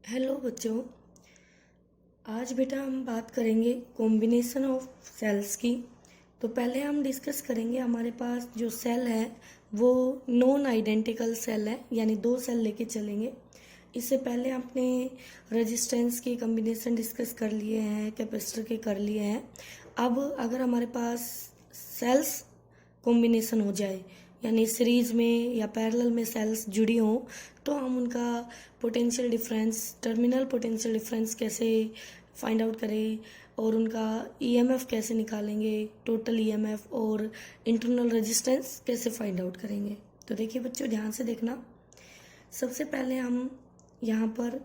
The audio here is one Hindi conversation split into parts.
हेलो बच्चों। आज बेटा हम बात करेंगे कॉम्बिनेशन ऑफ सेल्स की। तो पहले हम डिस्कस करेंगे, हमारे पास जो सेल है वो नॉन आइडेंटिकल सेल है, यानी दो सेल लेके चलेंगे। इससे पहले आपने रेजिस्टेंस के कॉम्बिनेशन डिस्कस कर लिए हैं, कैपेसिटर के कर लिए हैं। अब अगर हमारे पास सेल्स कॉम्बिनेशन हो जाए, यानी सीरीज में या पैरेलल में सेल्स जुड़ी हों, तो हम उनका potential difference, terminal potential difference कैसे फाइंड आउट करें और उनका ईएमएफ कैसे निकालेंगे, टोटल ईएमएफ और इंटरनल रेजिस्टेंस कैसे फाइंड आउट करेंगे। तो देखिए बच्चों, ध्यान से देखना। सबसे पहले हम यहाँ पर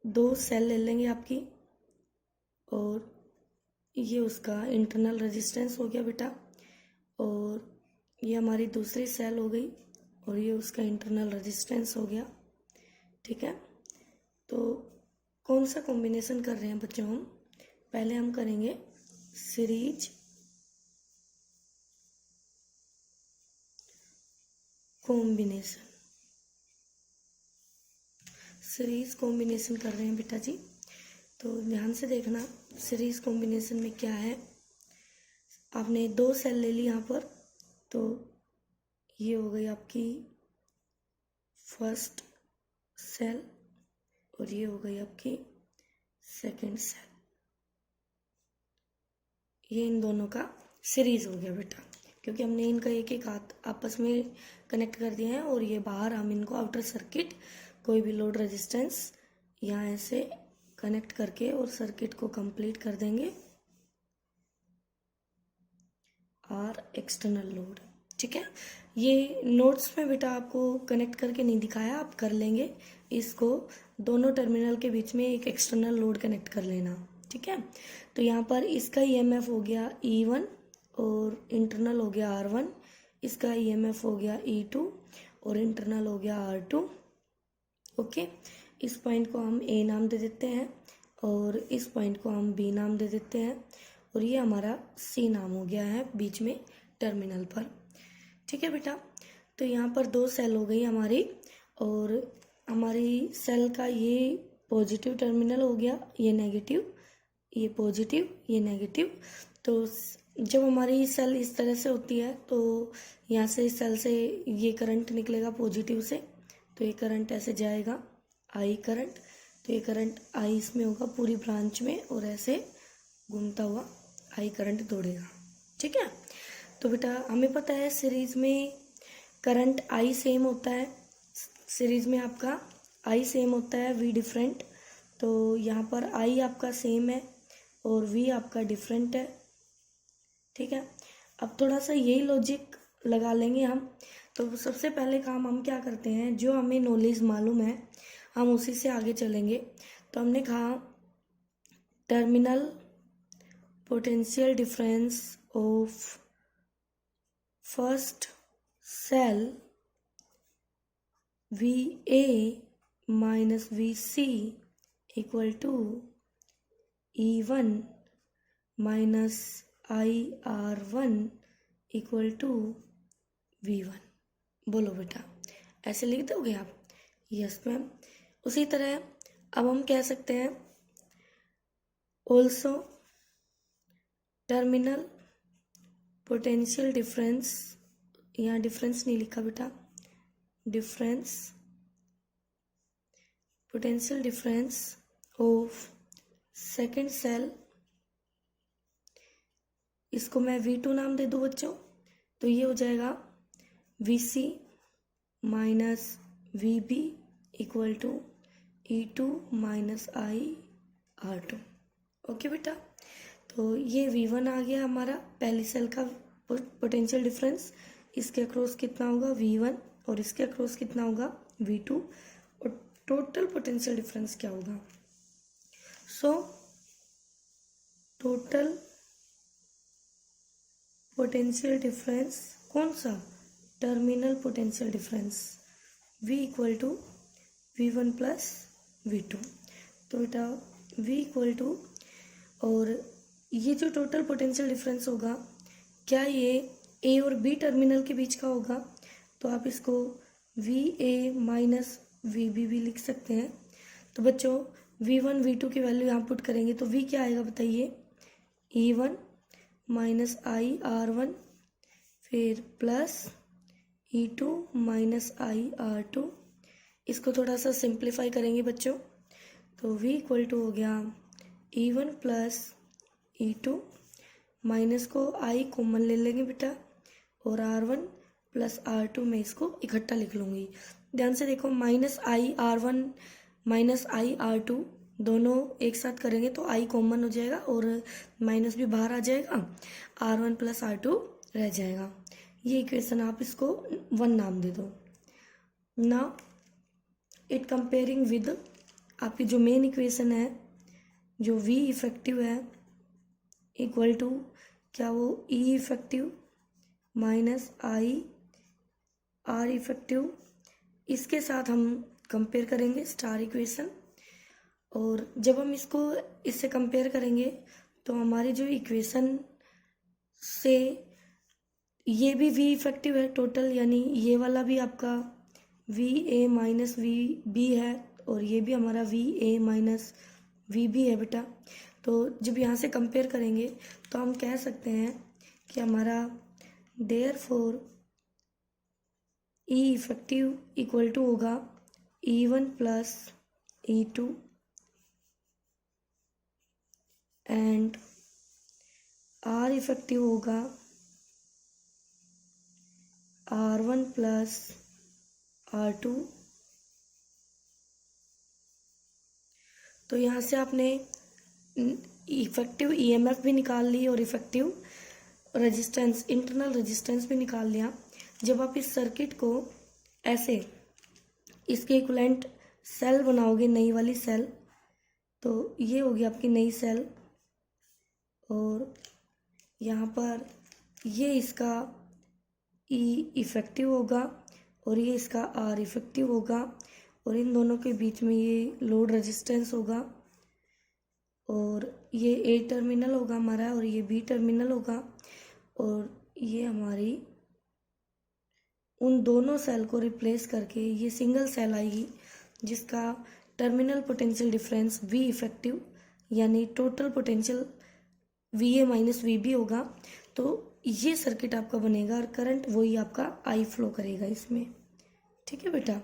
दो सेल ले लेंगे आपकी, और ये उसका इंटरनल रेजिस्टेंस हो गया बेटा, और ये हमारी दूसरी सेल हो गई और ये उसका इंटरनल रेजिस्टेंस हो गया। ठीक है, तो कौन सा कॉम्बिनेशन कर रहे हैं बच्चों हम? पहले हम करेंगे सीरीज कॉम्बिनेशन। सीरीज कॉम्बिनेशन कर रहे हैं बेटा जी। तो ध्यान से देखना, सीरीज कॉम्बिनेशन में क्या है। आपने दो सेल ले ली यहाँ पर, तो ये हो गई आपकी फर्स्ट सेल और ये हो गई आपकी सेकंड सेल। ये इन दोनों का सीरीज हो गया बेटा, क्योंकि हमने इनका एक एक हाथ आपस में कनेक्ट कर दिया है, और ये बाहर हम इनको आउटर सर्किट कोई भी लोड रेजिस्टेंस यहाँ ऐसे कनेक्ट करके और सर्किट को कंप्लीट कर देंगे। और एक्सटर्नल लोड, ठीक है। ये नोट्स में बेटा आपको कनेक्ट करके नहीं दिखाया, आप कर लेंगे इसको। दोनों टर्मिनल के बीच में एक एक्सटर्नल लोड कनेक्ट कर लेना, ठीक है। तो यहाँ पर इसका ईएमएफ हो गया E1 और इंटरनल हो गया R1। इसका ईएमएफ हो गया E2 और इंटरनल हो गया R2। ओके, इस पॉइंट को हम A नाम दे देते हैं और इस पॉइंट को हम B नाम दे देते हैं, और ये हमारा C नाम हो गया है बीच में टर्मिनल पर। ठीक है बेटा, तो यहाँ पर दो सेल हो गई हमारी, और हमारी सेल का ये पॉजिटिव टर्मिनल हो गया, ये नेगेटिव, ये पॉजिटिव, ये नेगेटिव। तो जब हमारी सेल इस तरह से होती है, तो यहाँ से इस सेल से ये करंट निकलेगा पॉजिटिव से, तो ये करंट ऐसे जाएगा आई करंट, तो ये करंट आई इसमें होगा पूरी ब्रांच में, और ऐसे घूमता हुआ आई करंट दौड़ेगा। ठीक है, तो बेटा हमें पता है सीरीज में करंट आई सेम होता है, सीरीज में आपका आई सेम होता है, वी डिफरेंट। तो यहाँ पर आई आपका सेम है और वी आपका डिफरेंट है। ठीक है, अब थोड़ा सा यही लॉजिक लगा लेंगे हम। तो सबसे पहले काम हम क्या करते हैं, जो हमें नॉलेज मालूम है हम उसी से आगे चलेंगे। तो हमने कहा terminal potential difference of first cell VA minus VC equal to E1 minus IR1 equal to V1। बोलो बेटा, ऐसे लिख दोगे आप? Yes ma'am. उसी तरह अब हम कह सकते हैं ऑल्सो टर्मिनल पोटेंशियल डिफरेंस, यहाँ डिफरेंस नहीं लिखा बेटा, difference potential difference of second cell, इसको मैं V2 नाम दे दूँ बच्चों, तो ये हो जाएगा VC minus VB equal to E2 minus IR2। Okay बेटा, तो ये V1 आ गया हमारा पहली सेल का पोटेंशियल डिफरेंस। इसके अक्रॉस कितना होगा V1 और इसके अक्रॉस कितना होगा V2, और टोटल पोटेंशियल डिफरेंस क्या होगा? सो टोटल पोटेंशियल डिफरेंस कौन सा? Terminal potential difference V equal to V1 plus V2। तो बेटा V इक्वल टू, और ये जो टोटल पोटेंशियल डिफरेंस होगा, क्या ये A और B टर्मिनल के बीच का होगा? तो आप इसको VA माइनस VB भी लिख सकते हैं। तो बच्चों V1 V2 की वैल्यू यहाँ पुट करेंगे तो V क्या आएगा बताइए, E1 माइनस आई R1 फिर प्लस E2 माइनस आई R2। इसको थोड़ा सा सिंप्लीफाई करेंगे बच्चों तो V इक्वल टू हो गया E1 प्लस E2, माइनस को I कॉमन ले लेंगे बेटा और R1 प्लस R2 में इसको इकट्ठा लिख लूँगी। ध्यान से देखो माइनस आई R1 माइनस आई R2 दोनों एक साथ करेंगे तो I कॉमन हो जाएगा और माइनस भी बाहर आ जाएगा, R1 प्लस R2 रह जाएगा। ये इक्वेशन आप इसको 1 नाम दे दो। नाउ इट कंपेयरिंग विद आपकी जो मेन इक्वेशन है जो V इफेक्टिव है इक्वल टू क्या वो E इफेक्टिव माइनस आई R इफेक्टिव, इसके साथ हम कंपेयर करेंगे स्टार इक्वेशन। और जब हम इसको इससे कंपेयर करेंगे तो हमारी जो इक्वेशन से ये भी V इफेक्टिव है टोटल, यानी ये वाला भी आपका VA माइनस VB है और ये भी हमारा VA माइनस VB है बेटा। तो जब यहाँ से कंपेयर करेंगे तो हम कह सकते हैं कि हमारा therefore E effective equal to होगा E1 plus E2 and R effective होगा R1 प्लस R2। तो यहाँ से आपने इफेक्टिव EMF भी निकाल ली और इफेक्टिव रेजिस्टेंस इंटरनल रेजिस्टेंस भी निकाल लिया। जब आप इस सर्किट को ऐसे इसके इक्विवेलेंट सेल बनाओगे, नई वाली सेल, तो ये होगी आपकी नई सेल और यहाँ पर ये इसका E इफेक्टिव होगा और ये इसका R इफेक्टिव होगा और इन दोनों के बीच में ये लोड रेजिस्टेंस होगा और ये A टर्मिनल होगा हमारा और ये B टर्मिनल होगा और ये हमारी उन दोनों सेल को रिप्लेस करके ये सिंगल सेल आएगी जिसका terminal potential difference V effective यानी total potential VA minus VB होगा। तो ये सर्किट आपका बनेगा और करंट वही आपका I फ्लो करेगा इसमें। ठीक है बेटा।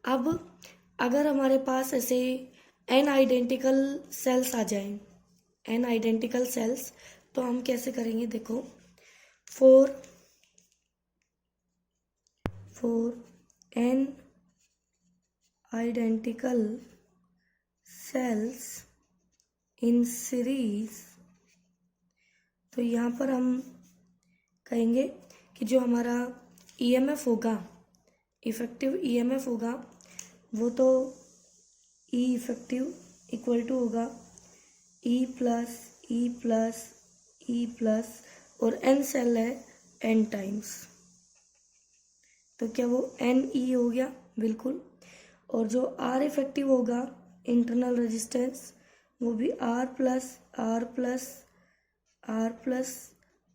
अब अगर हमारे पास ऐसे n आइडेंटिकल सेल्स आ जाएं, n आइडेंटिकल सेल्स, तो हम कैसे करेंगे देखो, four n identical sales in series, तो यहाँ पर हम कहेंगे कि जो हमारा EMF होगा, इफेक्टिव EMF होगा, वो तो E इफेक्टिव इक्वल टू होगा E plus E plus E plus और n सेल है n टाइम्स, तो क्या वो NE हो गया, बिल्कुल। और जो R इफेक्टिव होगा इंटरनल रेजिस्टेंस वो भी R plus R plus R plus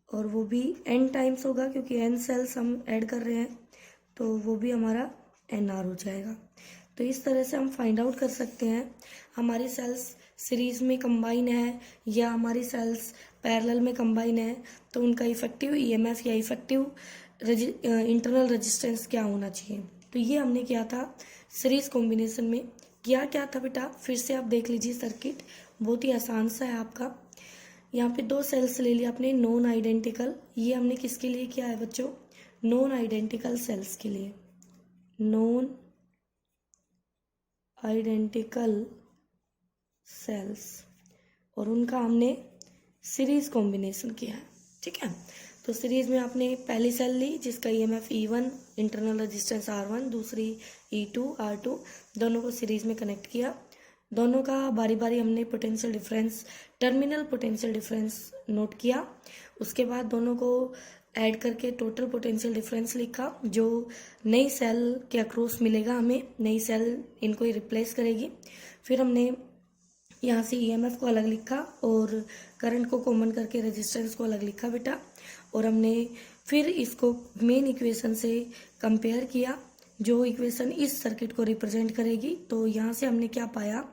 और वो भी n टाइम्स होगा क्योंकि n सेल्स हम ऐड कर रहे हैं, तो वो भी हमारा NR हो जाएगा। तो इस तरह से हम फाइंड आउट कर सकते हैं हमारी सेल्स सीरीज में कंबाइन है या हमारी सेल्स पैरेलल में कंबाइन है, तो उनका इफेक्टिव EMF या इफेक्टिव इंटरनल रेजिस्टेंस क्या होना चाहिए। तो ये हमने किया था सीरीज कॉम्बिनेशन में। किया क्या था बेटा, फिर से आप देख लीजिए सर्किट, बहुत ही आसान सा है आपका। यहाँ पे दो सेल्स ले लिया आपने नॉन आइडेंटिकल, ये हमने किसके लिए किया है बच्चों, नॉन आइडेंटिकल सेल्स के लिए, नॉन आइडेंटिकल सेल्स, और उनका हमने सीरीज कॉम्बिनेशन किया है। ठीक है, तो सीरीज में आपने पहली सेल ली जिसका EMF E1, internal resistance R1, दूसरी E2 R2, दोनों को सीरीज में कनेक्ट किया। दोनों का बारी बारी हमने potential difference, terminal potential difference note किया। उसके बाद दोनों को ऐड करके टोटल पोटेंशियल डिफरेंस लिखा जो नई सेल के अक्रॉस मिलेगा हमें, नई सेल इनको ही रिप्लेस करेगी। फिर हमने यहाँ से EMF को अलग लिखा और करंट को कॉमन करके रेजिस्टेंस को अलग लिखा बेटा, और हमने फिर इसको मेन इक्वेशन से कंपेयर किया जो इक्वेशन इस सर्किट को रिप्रेजेंट करेगी। तो यहाँ से हमने क्या पाया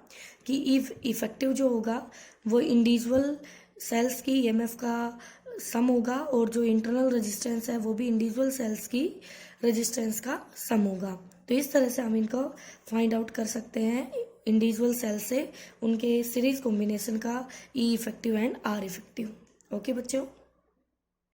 कि इफ इफेक्टिव जो होगा वो इंडिविजुअल सेल्स की ईएमएफ का सम होगा और जो इंटरनल रेजिस्टेंस है वो भी इंडिविजुअल सेल्स की रेजिस्टेंस का सम होगा। तो इस तरह से हम इनको फाइंड आउट कर सकते हैं इंडिविजुअल सेल से उनके सीरीज कॉम्बिनेशन का E effective and R effective. Okay बच्चों।